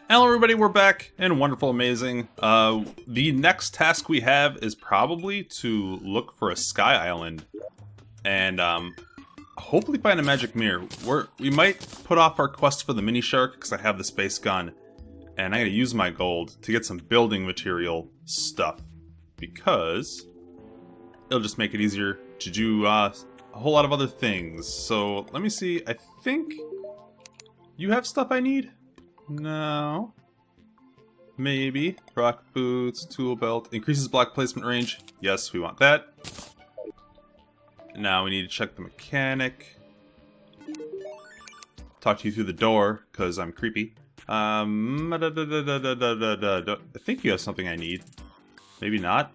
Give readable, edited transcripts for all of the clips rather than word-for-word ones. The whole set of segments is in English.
Hello everybody, we're back and wonderful, amazing. The next task we have is probably to look for a sky island and hopefully find a magic mirror. We might put off our quest for the mini shark because I have the space gun and I gotta use my gold to get some building material stuff because it'll just make it easier to do a whole lot of other things. So let me see, I think you have stuff I need? No. Maybe. Rock boots, tool belt. Increases block placement range. Yes, we want that. Now we need to check the mechanic. Talk to you through the door, because I'm creepy. I think you have something I need. Maybe not.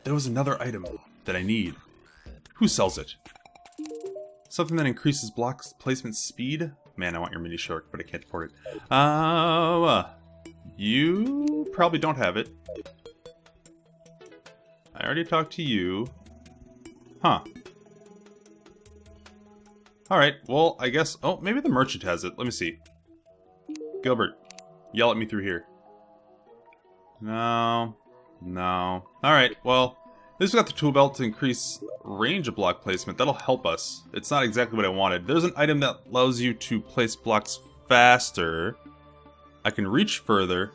There was another item that I need. Who sells it? Something that increases block placement speed? Man, I want your mini shark, but I can't afford it. You probably don't have it. I already talked to you. Huh. Alright, well, I guess... Oh, maybe the merchant has it. Let me see. Gilbert, yell at me through here. No. No. Alright, well... At least we got the tool belt to increase range of block placement. That'll help us. It's not exactly what I wanted. There's an item that allows you to place blocks faster. I can reach further.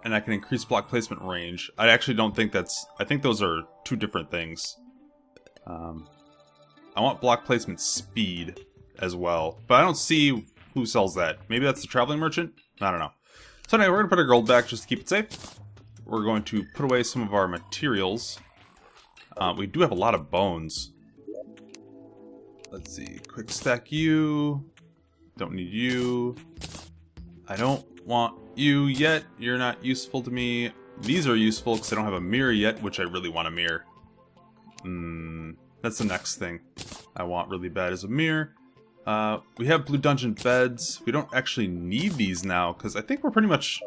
And I can increase block placement range. I actually don't think that's... I think those are two different things. I want block placement speed as well. But I don't see who sells that. Maybe that's the traveling merchant? I don't know. So anyway, we're going to put our gold back just to keep it safe. We're going to put away some of our materials. We do have a lot of bones. Let's see. Quick stack you. Don't need you. I don't want you yet. You're not useful to me. These are useful because I don't have a mirror yet, which I really want a mirror. That's the next thing I want really bad is a mirror. We have blue dungeon beds. We don't actually need these now because I think we're pretty much...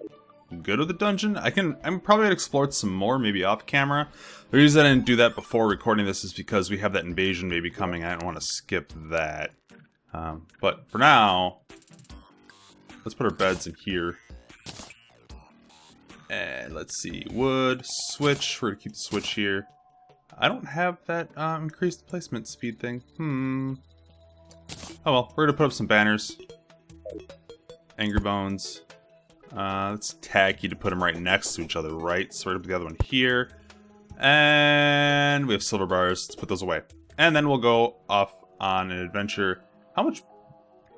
good with the dungeon. I'm probably gonna explore it some more, maybe off camera. The reason I didn't do that before recording this is because we have that invasion maybe coming. I don't want to skip that. But for now, let's put our beds in here. And let's see, wood, switch. We're gonna keep the switch here. I don't have that increased placement speed thing. Oh well, we're gonna put up some banners. Angry Bones. It's tacky to put them right next to each other, right? So we're gonna put the other one here. And we have silver bars. Let's put those away. And then we'll go off on an adventure. How much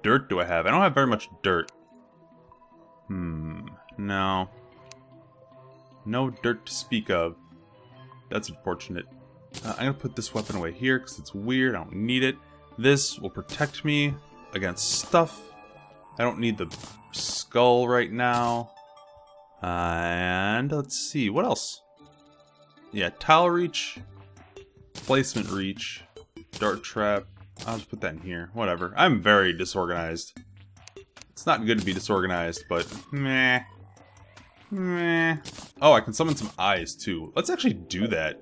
dirt do I have? I don't have very much dirt. No. No dirt to speak of. That's unfortunate. I'm gonna put this weapon away here because it's weird. I don't need it. This will protect me against stuff. I don't need the skull right now. And let's see, what else? Yeah, tile reach, placement reach, dart trap. I'll just put that in here. Whatever. I'm very disorganized. It's not good to be disorganized, but meh. Meh. Oh, I can summon some eyes too. Let's actually do that.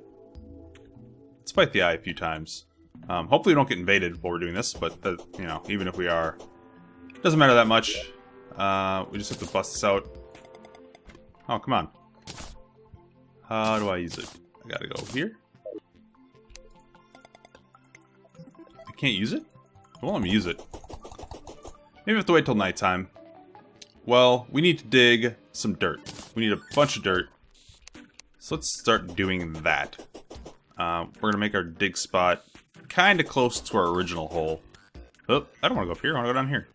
Let's fight the eye a few times. Hopefully we don't get invaded while we're doing this, but you know, even if we are, doesn't matter that much. We just have to bust this out. Oh, come on. How do I use it? I gotta go here. I can't use it? Well, let me use it. Maybe I have to wait till nighttime. Well, we need to dig some dirt. We need a bunch of dirt. So let's start doing that. We're gonna make our dig spot kind of close to our original hole. Oh, I don't want to go up here. I want to go down here.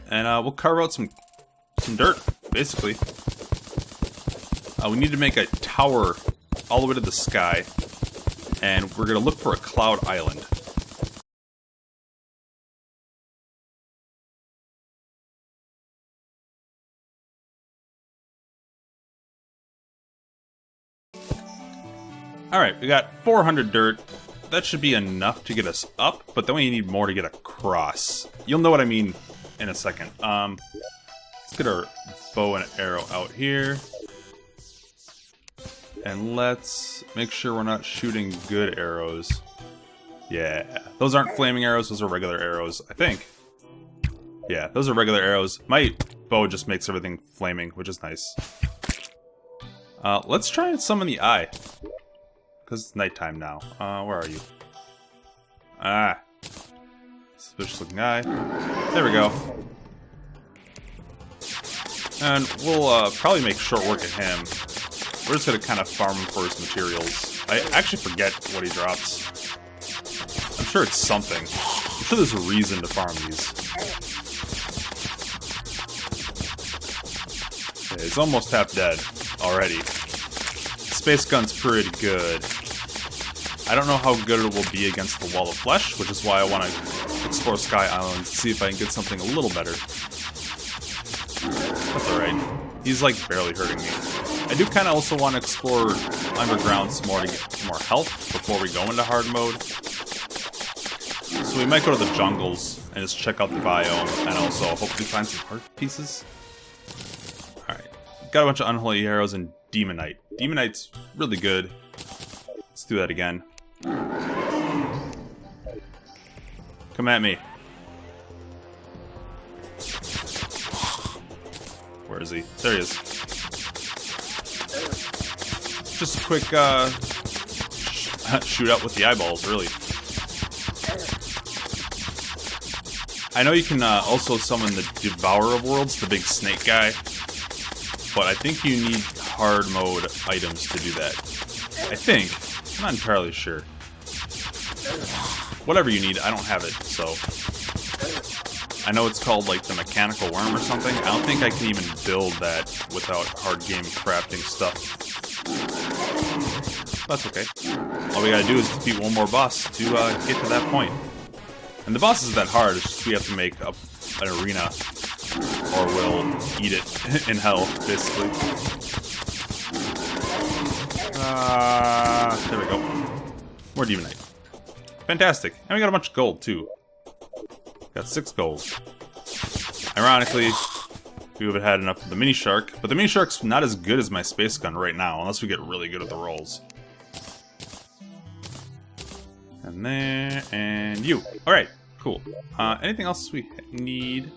And we'll carve out some dirt, basically. We need to make a tower all the way to the sky. And we're going to look for a cloud island. Alright, we got 400 dirt. That should be enough to get us up, but then we need more to get across. You'll know what I mean in a second. Let's get our bow and arrow out here. And let's make sure we're not shooting good arrows. Yeah, those aren't flaming arrows, those are regular arrows, I think. Yeah, those are regular arrows. My bow just makes everything flaming, which is nice. Let's try and summon the eye. Because it's nighttime now. Where are you? Ah. Suspicious looking eye. There we go. And we'll probably make short work of him. We're just going to kind of farm him for his materials. I actually forget what he drops. I'm sure it's something. I'm sure there's a reason to farm these. Okay, he's almost half dead already. Space gun's pretty good. I don't know how good it will be against the wall of flesh, which is why I want to explore Sky Island to see if I can get something a little better. That's alright. He's like barely hurting me. I do kind of also want to explore underground some more to get more health before we go into hard mode. So we might go to the jungles and just check out the biome and also hopefully find some heart pieces. Alright. Got a bunch of unholy arrows and Demonite. Demonite's really good. Let's do that again. Come at me. Where is he? There he is. Just a quick shoot out with the eyeballs, really. I know you can also summon the Devourer of Worlds, the big snake guy, but I think you need hard mode items to do that. I think. I'm not entirely sure. Whatever you need, I don't have it, so... I know it's called, like, the Mechanical Worm or something. I don't think I can even build that without hard game crafting stuff. That's okay. All we gotta do is defeat one more boss to get to that point. And the boss isn't that hard, it's just we have to make an arena, or we'll eat it in hell, basically. There we go. More Demonite. Fantastic. And we got a bunch of gold, too. Got 6 gold. Ironically, we would have had enough of the mini shark, but the mini shark's not as good as my space gun right now, unless we get really good at the rolls. And there, and you. Alright, cool. Anything else we need?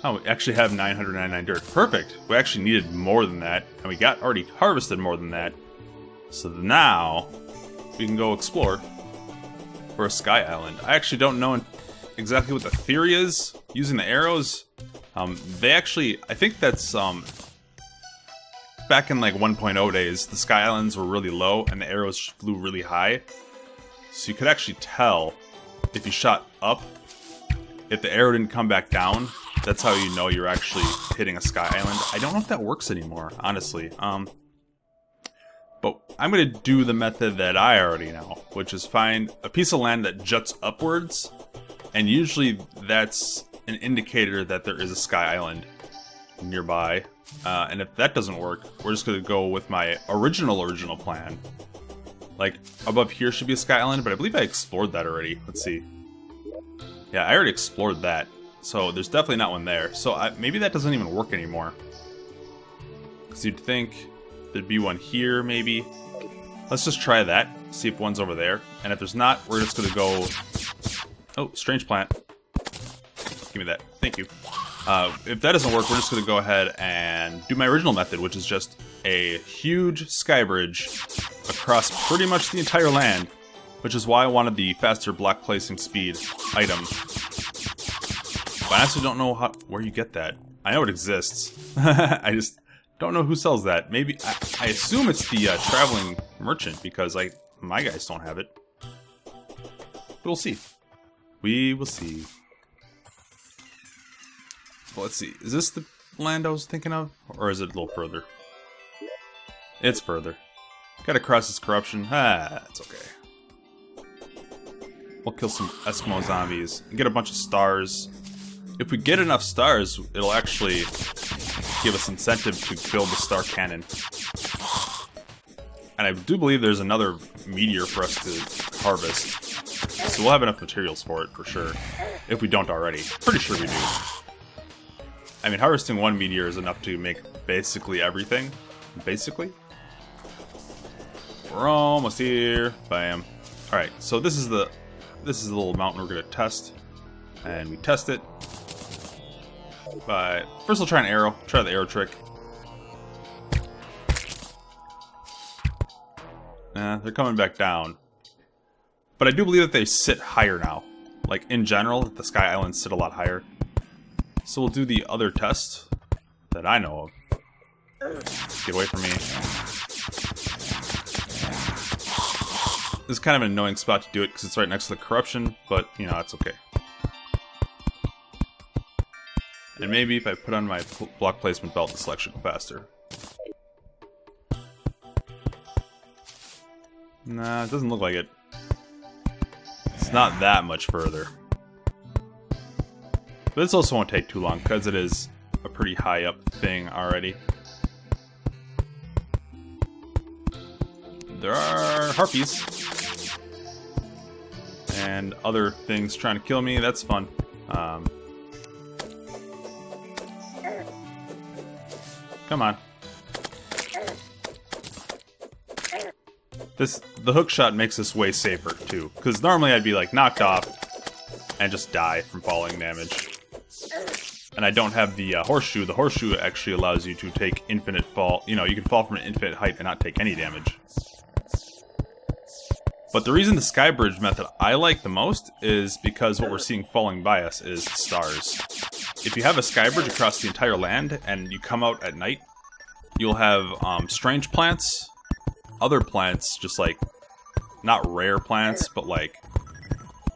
Oh, we actually have 999 dirt. Perfect! We actually needed more than that, and we got already harvested more than that. So now, we can go explore for a Sky Island. I actually don't know exactly what the theory is using the arrows. They actually, I think that's back in like 1.0 days, the Sky Islands were really low and the arrows flew really high. So you could actually tell if you shot up, if the arrow didn't come back down, that's how you know you're actually hitting a Sky Island. I don't know if that works anymore, honestly. But I'm going to do the method that I already know, which is find a piece of land that juts upwards, and usually that's an indicator that there is a Sky Island nearby. And if that doesn't work, we're just going to go with my original plan. Like, above here should be a Sky Island, but I believe I explored that already. Let's see. Yeah, I already explored that, so there's definitely not one there. So maybe that doesn't even work anymore. Because you'd think there'd be one here, maybe. Let's just try that, see if one's over there. And if there's not, we're just going to go... Oh, strange plant. Give me that. Thank you. If that doesn't work, we're just going to go ahead and do my original method, which is just a huge sky bridge across pretty much the entire land, which is why I wanted the faster block placing speed item. But I actually don't know where you get that. I know it exists. I just don't know who sells that. Maybe I assume it's the traveling merchant because my guys don't have it. But we'll see. We will see. Well, let's see. Is this the land I was thinking of, or is it a little further? It's further. Gotta cross this corruption. It's okay. We'll kill some Eskimo zombies and get a bunch of stars. If we get enough stars, it'll actually give us incentive to build the star cannon. And I do believe there's another meteor for us to harvest. So we'll have enough materials for it, for sure. If we don't already. Pretty sure we do. I mean, harvesting one meteor is enough to make basically everything. Basically. We're almost here. Bam. Alright, so this is the little mountain we're gonna test. And we test it. But first we'll try an arrow. Try the arrow trick. They're coming back down. But I do believe that they sit higher now. Like, in general, the Sky Islands sit a lot higher. So we'll do the other test that I know of. Get away from me. This is kind of an annoying spot to do it because it's right next to the corruption, but, you know, it's okay. And maybe if I put on my block placement belt, the selection will go faster. Nah, it doesn't look like it. It's not that much further. But this also won't take too long, because it is a pretty high up thing already. There are harpies. And other things trying to kill me, that's fun. Come on. The hook shot makes this way safer, too. Because normally I'd be, like, knocked off and just die from falling damage. And I don't have the horseshoe. The horseshoe actually allows you to take infinite fall. You know, you can fall from an infinite height and not take any damage. But the reason the sky bridge method I like the most is because what we're seeing falling by us is stars. If you have a sky bridge across the entire land and you come out at night, you'll have strange plants, other plants, just like, not rare plants, but like,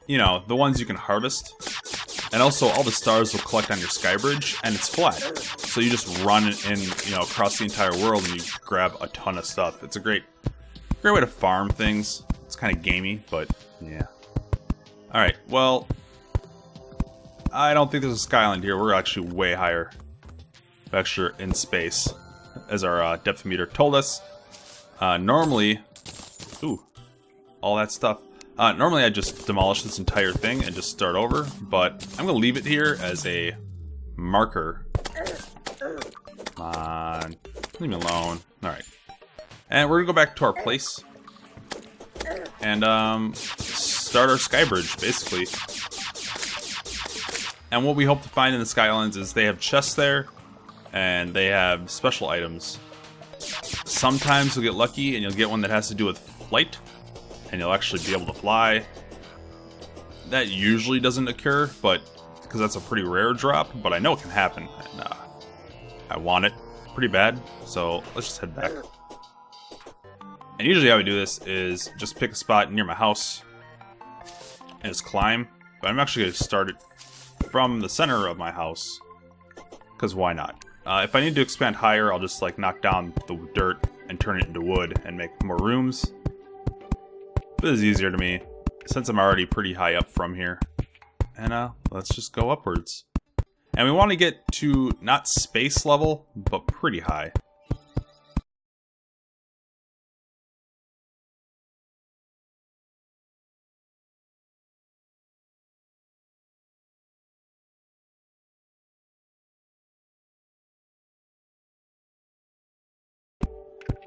you know, the ones you can harvest. And also, all the stars will collect on your sky bridge, and it's flat. So you just run in, you know, across the entire world and you grab a ton of stuff. It's a great way to farm things. It's kind of gamey, but yeah. Alright, well, I don't think there's a sky island here. We're actually way higher. We're actually in space, as our depth meter told us. Normally, ooh, all that stuff. Normally I just demolish this entire thing and just start over, but I'm gonna leave it here as a marker. Come on, leave me alone. Alright. And we're gonna go back to our place. And, start our sky bridge, basically. And what we hope to find in the Sky Islands is they have chests there, and they have special items. Sometimes you'll get lucky and you'll get one that has to do with flight, and you'll actually be able to fly. That usually doesn't occur, but because that's a pretty rare drop, but I know it can happen, and I want it pretty bad, so let's just head back. And usually how we do this is just pick a spot near my house and just climb, but I'm actually going to start it from the center of my house, because why not? If I need to expand higher, I'll just like knock down the dirt and turn it into wood and make more rooms. This is easier to me, since I'm already pretty high up from here. And let's just go upwards. And we want to get to, not space level, but pretty high.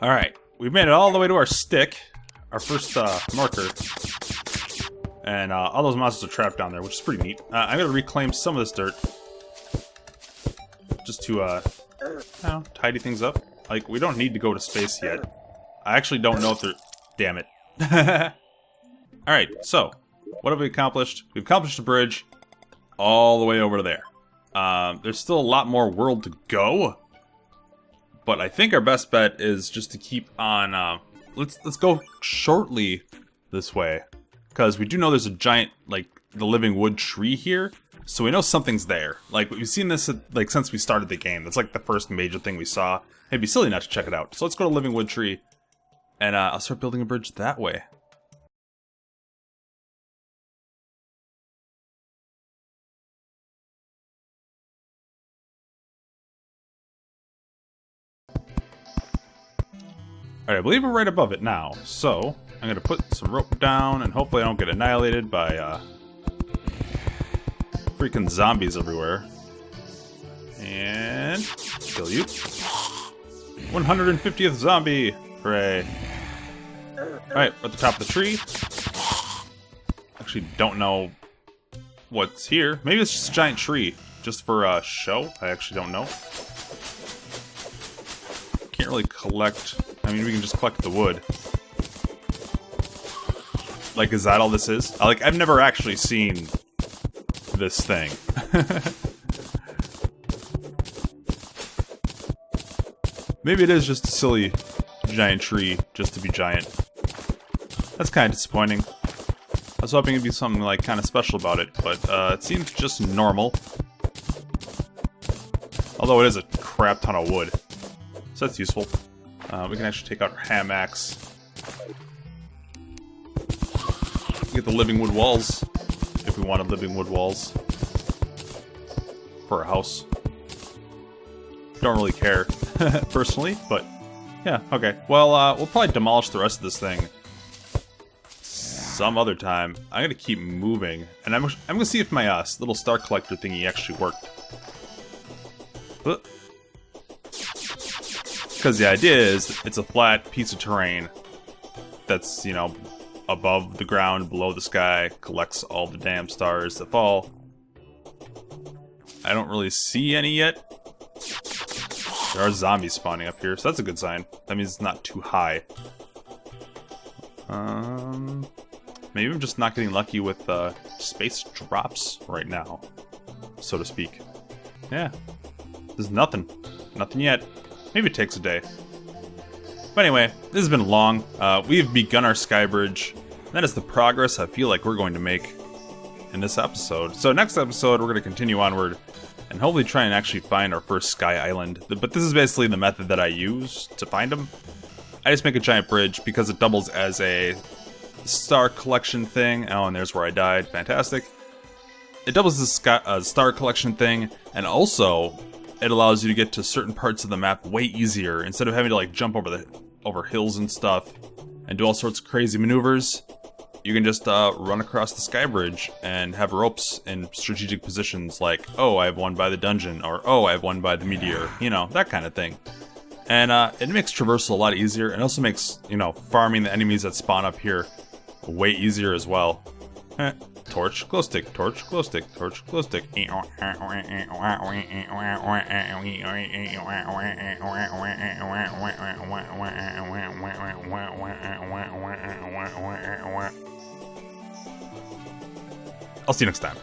Alright, we've made it all the way to our stick, our first marker. And all those monsters are trapped down there, which is pretty neat. I'm going to reclaim some of this dirt. Just to, you know, tidy things up. Like, we don't need to go to space yet. I actually don't know if they're... Damn it. Alright, so, what have we accomplished? We've accomplished a bridge all the way over there. There's still a lot more world to go. But I think our best bet is just to keep on, let's go shortly this way. Because we do know there's a giant, like, the living wood tree here. So we know something's there. Like, we've seen this, like, since we started the game. That's, like, the first major thing we saw. It'd be silly not to check it out. So let's go to living wood tree. And, I'll start building a bridge that way. Alright, I believe we're right above it now, so I'm gonna put some rope down and hopefully I don't get annihilated by freaking zombies everywhere. And kill you. 150th zombie! Hooray. Alright, we're at the top of the tree. Actually don't know what's here. Maybe it's just a giant tree. just for show? I actually don't know. Can't really collect. I mean, we can just collect the wood. Like, is that all this is? Like, I've never actually seen this thing. Maybe it is just a silly giant tree just to be giant. That's kind of disappointing. I was hoping it'd be something like kind of special about it, but it seems just normal. Although it is a crap ton of wood, so that's useful. We can actually take out our ham axe. Get the living wood walls if we wanted living wood walls for a house. Don't really care personally, but yeah, okay. Well, we'll probably demolish the rest of this thing some other time. I'm gonna keep moving, and I'm gonna see if my little star collector thingy actually worked. Because the idea is it's a flat piece of terrain that's, you know, above the ground, below the sky, collects all the damn stars that fall. I don't really see any yet. There are zombies spawning up here, so that's a good sign. That means it's not too high. Maybe I'm just not getting lucky with space drops right now, so to speak. Yeah, there's nothing. Nothing yet. Maybe it takes a day. But anyway, this has been long. We've begun our sky bridge. That is the progress I feel like we're going to make in this episode. So next episode, we're going to continue onward and hopefully try and actually find our first sky island. But this is basically the method that I use to find them. I just make a giant bridge because it doubles as a star collection thing. Oh, and there's where I died. Fantastic. It doubles the star collection thing, and also it allows you to get to certain parts of the map way easier instead of having to like jump over hills and stuff and do all sorts of crazy maneuvers. You can just run across the sky bridge and have ropes in strategic positions like, oh, I have one by the dungeon, or oh, I have one by the meteor, you know, that kind of thing. And it makes traversal a lot easier, and also makes, you know, farming the enemies that spawn up here way easier as well. Torch, glow stick, torch, glow stick, torch, glow stick. I'll see you next time.